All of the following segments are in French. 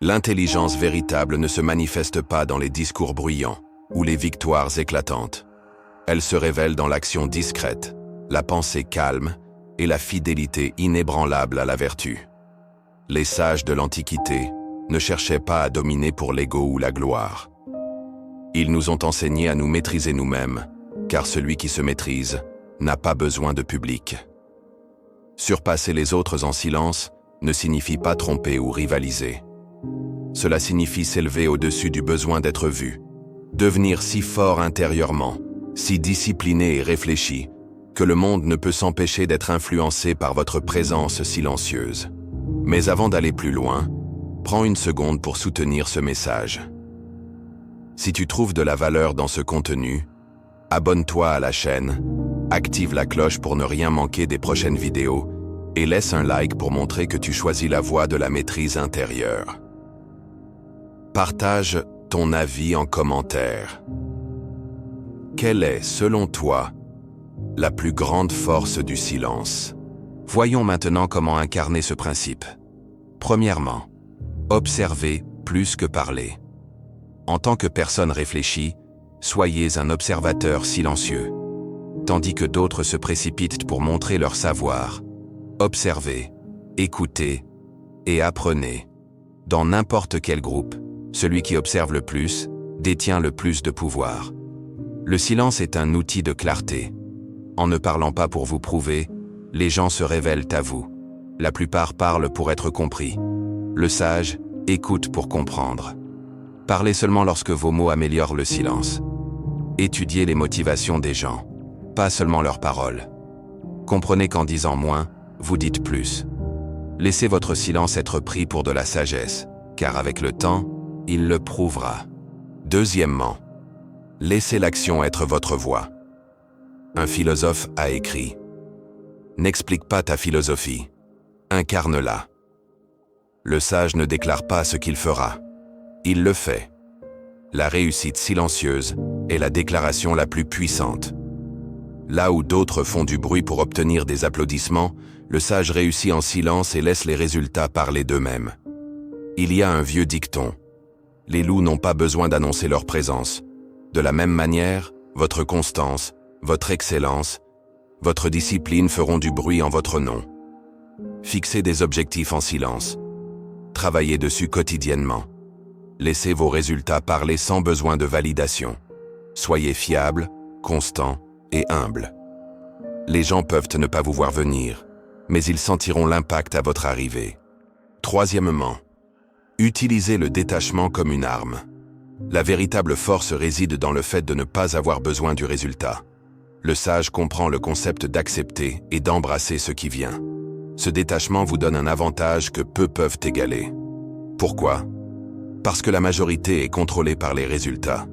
L'intelligence véritable ne se manifeste pas dans les discours bruyants ou les victoires éclatantes. Elle se révèle dans l'action discrète, la pensée calme et la fidélité inébranlable à la vertu. Les sages de l'Antiquité ne cherchaient pas à dominer pour l'ego ou la gloire. Ils nous ont enseigné à nous maîtriser nous-mêmes, car celui qui se maîtrise n'a pas besoin de public. Surpasser les autres en silence ne signifie pas tromper ou rivaliser. Cela signifie s'élever au-dessus du besoin d'être vu, devenir si fort intérieurement, si discipliné et réfléchi, que le monde ne peut s'empêcher d'être influencé par votre présence silencieuse. Mais avant d'aller plus loin, prends une seconde pour soutenir ce message. Si tu trouves de la valeur dans ce contenu, abonne-toi à la chaîne, active la cloche pour ne rien manquer des prochaines vidéos et laisse un like pour montrer que tu choisis la voie de la maîtrise intérieure. Partage ton avis en commentaire. Quelle est, selon toi, la plus grande force du silence? Voyons maintenant comment incarner ce principe. Premièrement, observer plus que parler. En tant que personne réfléchie, soyez un observateur silencieux. Tandis que d'autres se précipitent pour montrer leur savoir, observez, écoutez et apprenez. Dans n'importe quel groupe, celui qui observe le plus détient le plus de pouvoir. Le silence est un outil de clarté. En ne parlant pas pour vous prouver, les gens se révèlent à vous. La plupart parlent pour être compris. Le sage écoute pour comprendre. Parlez seulement lorsque vos mots améliorent le silence. Étudiez les motivations des gens, pas seulement leurs paroles. Comprenez qu'en disant moins, vous dites plus. Laissez votre silence être pris pour de la sagesse, car avec le temps, il le prouvera. Deuxièmement, laissez l'action être votre voix. Un philosophe a écrit « N'explique pas ta philosophie, incarne-la. » Le sage ne déclare pas ce qu'il fera, il le fait. La réussite silencieuse est la déclaration la plus puissante. Là où d'autres font du bruit pour obtenir des applaudissements, le sage réussit en silence et laisse les résultats parler d'eux-mêmes. Il y a un vieux dicton. Les loups n'ont pas besoin d'annoncer leur présence. De la même manière, votre constance, votre excellence, votre discipline feront du bruit en votre nom. Fixez des objectifs en silence. Travaillez dessus quotidiennement. Laissez vos résultats parler sans besoin de validation. Soyez fiable, constant et humble. Les gens peuvent ne pas vous voir venir, mais ils sentiront l'impact à votre arrivée. Troisièmement, utilisez le détachement comme une arme. La véritable force réside dans le fait de ne pas avoir besoin du résultat. Le sage comprend le concept d'accepter et d'embrasser ce qui vient. Ce détachement vous donne un avantage que peu peuvent égaler. Pourquoi? Parce que la majorité est contrôlée par les résultats.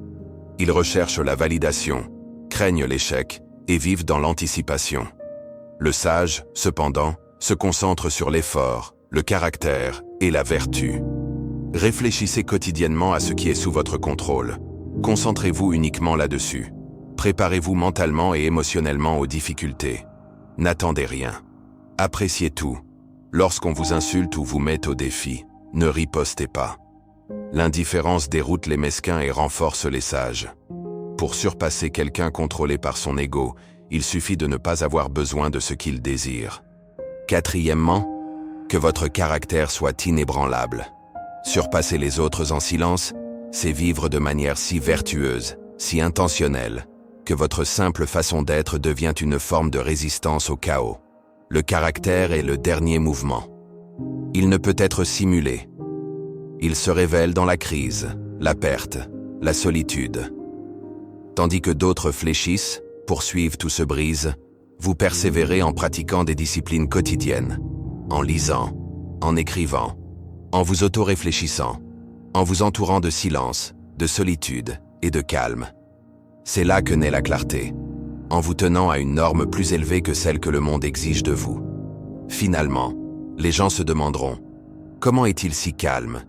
Ils recherchent la validation, craignent l'échec et vivent dans l'anticipation. Le sage, cependant, se concentre sur l'effort, le caractère et la vertu. Réfléchissez quotidiennement à ce qui est sous votre contrôle. Concentrez-vous uniquement là-dessus. Préparez-vous mentalement et émotionnellement aux difficultés. N'attendez rien. Appréciez tout. Lorsqu'on vous insulte ou vous met au défi, ne ripostez pas. L'indifférence déroute les mesquins et renforce les sages. Pour surpasser quelqu'un contrôlé par son ego, il suffit de ne pas avoir besoin de ce qu'il désire. Quatrièmement, que votre caractère soit inébranlable. Surpasser les autres en silence, c'est vivre de manière si vertueuse, si intentionnelle, que votre simple façon d'être devient une forme de résistance au chaos. Le caractère est le dernier mouvement. Il ne peut être simulé. Il se révèle dans la crise, la perte, la solitude. Tandis que d'autres fléchissent, poursuivent ou se brisent, vous persévérez en pratiquant des disciplines quotidiennes, en lisant, en écrivant, en vous auto-réfléchissant, en vous entourant de silence, de solitude et de calme. C'est là que naît la clarté, en vous tenant à une norme plus élevée que celle que le monde exige de vous. Finalement, les gens se demanderont « Comment est-il si calme,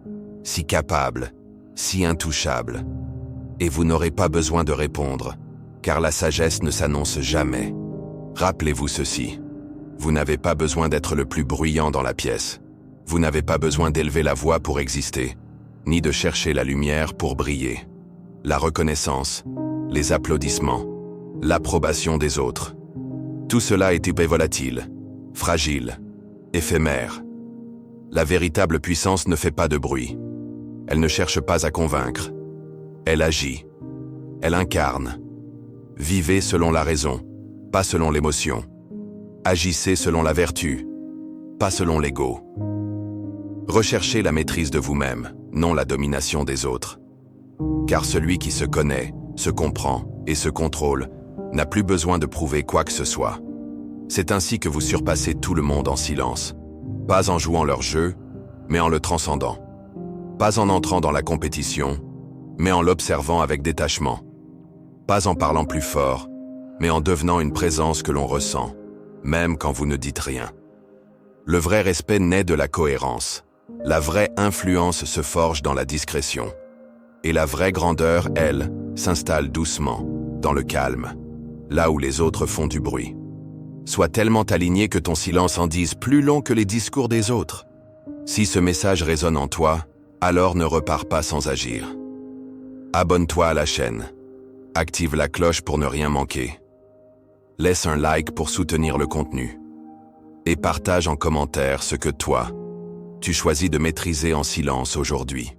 si capable, si intouchable ?» Et vous n'aurez pas besoin de répondre, car la sagesse ne s'annonce jamais. Rappelez-vous ceci, vous n'avez pas besoin d'être le plus bruyant dans la pièce. Vous n'avez pas besoin d'élever la voix pour exister. ni de chercher la lumière pour briller. La reconnaissance, les applaudissements, l'approbation des autres. Tout cela est volatile, fragile, éphémère. La véritable puissance ne fait pas de bruit. Elle ne cherche pas à convaincre. Elle agit. Elle incarne. Vivez selon la raison, pas selon l'émotion. Agissez selon la vertu, pas selon l'ego. Recherchez la maîtrise de vous-même, non la domination des autres. Car celui qui se connaît, se comprend et se contrôle n'a plus besoin de prouver quoi que ce soit. C'est ainsi que vous surpassez tout le monde en silence, pas en jouant leur jeu, mais en le transcendant. Pas en entrant dans la compétition, mais en l'observant avec détachement. Pas en parlant plus fort, mais en devenant une présence que l'on ressent, même quand vous ne dites rien. Le vrai respect naît de la cohérence. La vraie influence se forge dans la discrétion. Et la vraie grandeur, elle, s'installe doucement, dans le calme, là où les autres font du bruit. Sois tellement aligné que ton silence en dise plus long que les discours des autres. Si ce message résonne en toi, alors ne repars pas sans agir. Abonne-toi à la chaîne. Active la cloche pour ne rien manquer. Laisse un like pour soutenir le contenu. Et partage en commentaire ce que toi, tu choisis de maîtriser en silence aujourd'hui.